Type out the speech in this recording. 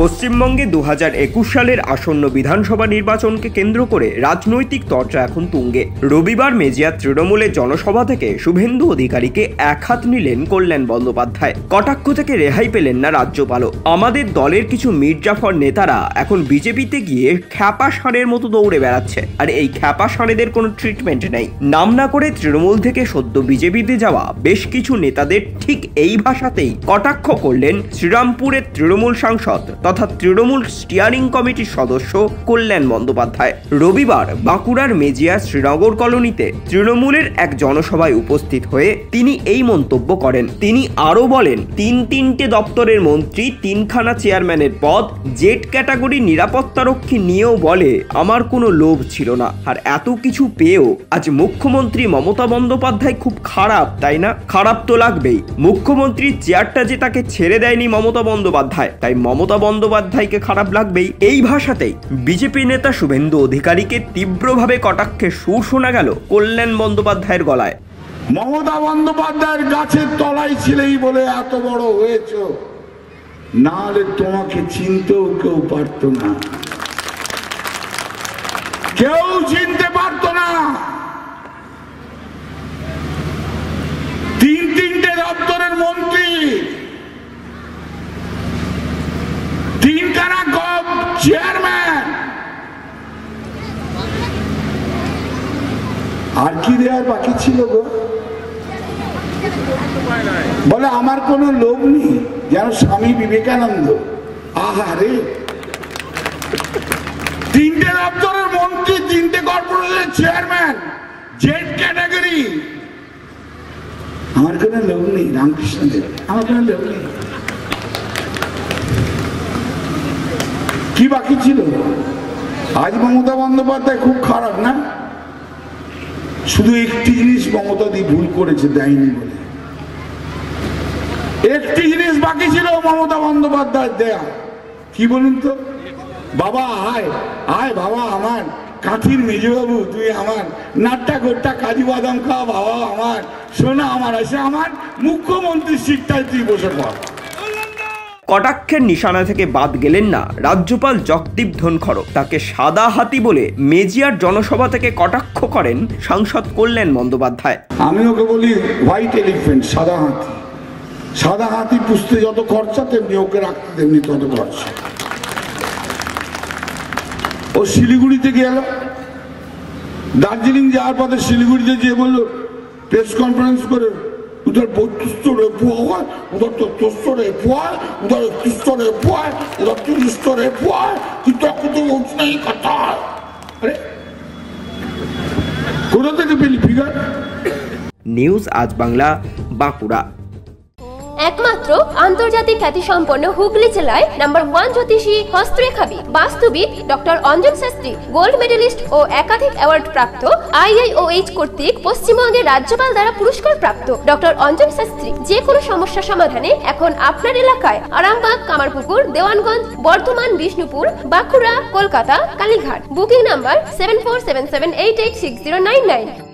পশ্চিমবঙ্গে 2021 সালের আসন্ন বিধানসভা নির্বাচনকে কেন্দ্র করে রাজনৈতিক চর্চা এখন তুঙ্গে। রবিবার মেজিয়া তৃণমূলের জনসভা থেকে শুভেন্দু অধিকারীকে এক হাত নিলেন কল্যাণ বন্দ্যোপাধ্যায়। কটাক্ষ থেকে রেহাই পেলেন না রাজ্যপালও। আমাদের দলের কিছু মির্জাফর নেতারা এখন বিজেপিতে গিয়ে খ্যাপা ষাঁড়ের মতো দৌড়ে বেড়াচ্ছে, আর এই খ্যাপা ষাঁড়েদের কোনো ট্রিটমেন্ট নেই। নাম না করে তৃণমূল থেকে সদ্য বিজেপিতে যাওয়া বেশ কিছু নেতাদের ঠিক এই ভাষাতেই কটাক্ষ করলেন শ্রীরামপুরের তৃণমূল সাংসদ তথা তৃণমূল স্টিয়ারিং কমিটির সদস্য কল্যাণ বন্দ্যোপাধ্যায়। রবিবার বাঁকুড়ার মেজিয়া শ্রীনগর কলোনিতে তৃণমূলের এক জনসভায় উপস্থিত হয়ে তিনি এই মন্তব্য করেন। তিনি আরো বলেন, তিনটে দপ্তরের মন্ত্রী, তিনখানা চেয়ারম্যানের পদ, জেড ক্যাটাগরি নিরাপত্তারক্ষী নিয়েও বলে আমার কোনো লোভ ছিল না। আর এত কিছু পেয়েও আজ মুখ্যমন্ত্রী মমতা বন্দ্যোপাধ্যায় খুব খারাপ, তাই না? খারাপ তো লাগবেই। মুখ্যমন্ত্রীর চেয়ারটা যে তাকে ছেড়ে দেয়নি মমতা বন্দ্যোপাধ্যায়, তাই মমতা বন্দ্যোপাধ্যায়কে খারাপ লাগবেই। এই ভাষাতেই বিজেপি নেতা শুভেন্দু অধিকারীকে তীব্রভাবে কটাক্ষের সুর শোনা গেল কল্যাণ বন্দ্যোপাধ্যায়ের গলায়। মমতা বন্দ্যোপাধ্যায়ের গাছের তলায় ছিলেই বলে এত বড় হয়েছ, না হলে তোমাকে চিনতেও কেউ পারত না, কেউ চিনতে পারত না। তিনটে দপ্তরের মন্ত্রী, তিনখানা চেয়ারম্যান, আর কি দেওয়ার বাকি ছিল গো? বলে আমার কোনো লোভ নেই, যেন স্বামী বিবেকানন্দ। আহারে, তিনটে দপ্তরের মন্ত্রী, তিনটে কর্পোরেশনের চেয়ারম্যান, জেড ক্যাটাগরি, আমার কোনো লোভ নেই। রামকৃষ্ণ দেব, আমার কোনো লোভ নেই। কি বাকি ছিল? আজ মমতা বন্দ্যোপাধ্যায় খুব খারাপ না? শুধু একটি জিনিস মমতা দি ভুল করেছে, দেয়নি বলে। একটি জিনিস বাকি ছিল মমতা বন্দ্যোপাধ্যায় দেয়া। কি বলুন তো? বাবা আয় আয়, বাবা আমার কাঠির মেজবাবু, তুই আমার নাট্টা গোট্টা কাজু বাদাম খাওয়া, বাবা আমার সোনা, আমার এসে আমার মুখ্যমন্ত্রীর সিটটায় তুই বসে পড়। কটাক্ষের নিশানা থেকে বাদ গেলেন না রাজ্যপাল জগদীপ ধনখড়। তাকে সাদা হাতি বলে মেজিয়ার জনসভা থেকে কটাক্ষ করেন সাংসদ কল্যাণ বন্দ্যোপাধ্যায়। আমি ওকে বলি হোয়াইট এলিফ্যান্ট, সাদা হাতি। সাদা হাতি পুষতে যত খরচা, তেমনি ওকে রাখতে তেমনি তত খরচা। ও শিলিগুড়িতে গেল, দার্জিলিং যাওয়ার পথে শিলিগুড়িতে যেয়ে বললো প্রেস কনফারেন্স করে, उधर 32 रेपो हुआ, उधर तो 200 रेपो है, उधर 31 रेपो है, उधर 30 रेपो है, कितना कुछ नहीं करता है। अरे कोथा থেকে পেলি ফিগার? নিউজ আজ বাংলা, বাঁকুড়া। একমাত্র আন্তর্জাতিক খ্যাতিসম্পন্ন হুগলি জেলায় নাম্বার 1 জ্যোতিষী, হস্তরেখাবিদ, বাস্তুবিদ doctor Anjan Shastri, gold medallist ও একাধিক অ্যাওয়ার্ড প্রাপ্ত, IIOH কর্তৃক পশ্চিমবঙ্গের রাজ্যপাল দ্বারা পুরস্কার প্রাপ্ত ডক্টর অঞ্জন শাস্ত্রী যে কোনো সমস্যা সমাধানে এখন আপনার এলাকায় আরামবাগ, কামারপুকুর, দেওয়ানগঞ্জ, বর্ধমান, বিষ্ণুপুর, বাঁকুড়া, কলকাতা, কালীঘাট। Booking number 7477886099।